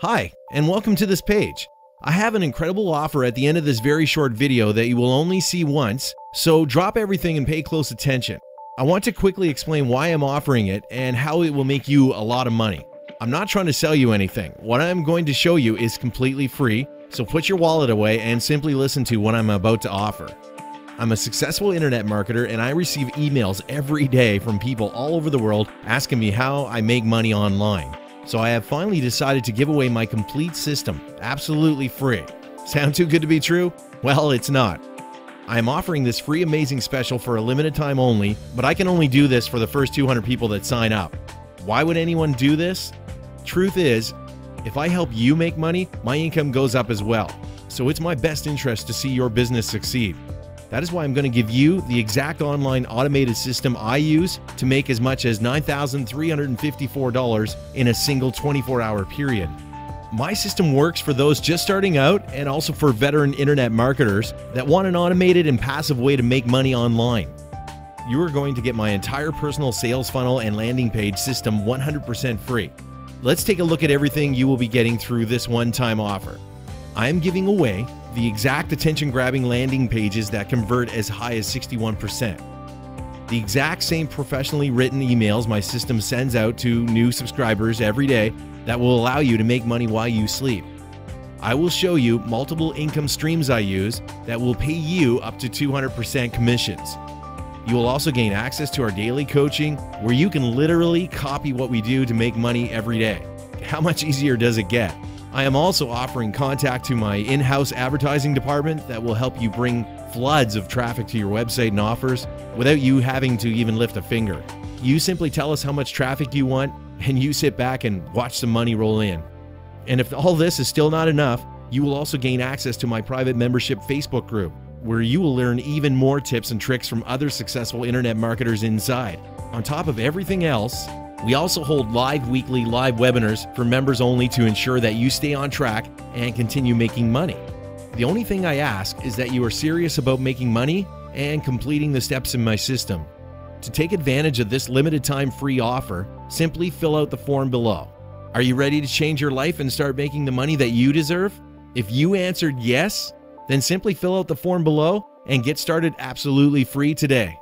Hi, and welcome to this page. I have an incredible offer at the end of this very short video that you will only see once, so drop everything and pay close attention. I want to quickly explain why I'm offering it and how it will make you a lot of money. I'm not trying to sell you anything. What I'm going to show you is completely free, so put your wallet away and simply listen to what I'm about to offer. I'm a successful internet marketer and I receive emails every day from people all over the world asking me how I make money online. So I have finally decided to give away my complete system, absolutely free. Sound too good to be true? Well, it's not. I am offering this free amazing special for a limited time only, but I can only do this for the first 200 people that sign up. Why would anyone do this? Truth is, if I help you make money, my income goes up as well. So it's my best interest to see your business succeed. That is why I'm going to give you the exact online automated system I use to make as much as $9,354 in a single 24-hour period. My system works for those just starting out and also for veteran internet marketers that want an automated and passive way to make money online. You are going to get my entire personal sales funnel and landing page system 100% free. Let's take a look at everything you will be getting through this one-time offer. I am giving away the exact attention-grabbing landing pages that convert as high as 61%. The exact same professionally written emails my system sends out to new subscribers every day that will allow you to make money while you sleep. I will show you multiple income streams I use that will pay you up to 200% commissions. You will also gain access to our daily coaching where you can literally copy what we do to make money every day. How much easier does it get? I am also offering contact to my in-house advertising department that will help you bring floods of traffic to your website and offers without you having to even lift a finger. You simply tell us how much traffic you want and you sit back and watch some money roll in. And if all this is still not enough, you will also gain access to my private membership Facebook group where you will learn even more tips and tricks from other successful internet marketers inside. On top of everything else, we also hold weekly live webinars for members only to ensure that you stay on track and continue making money. The only thing I ask is that you are serious about making money and completing the steps in my system. To take advantage of this limited time free offer, simply fill out the form below. Are you ready to change your life and start making the money that you deserve? If you answered yes, then simply fill out the form below and get started absolutely free today.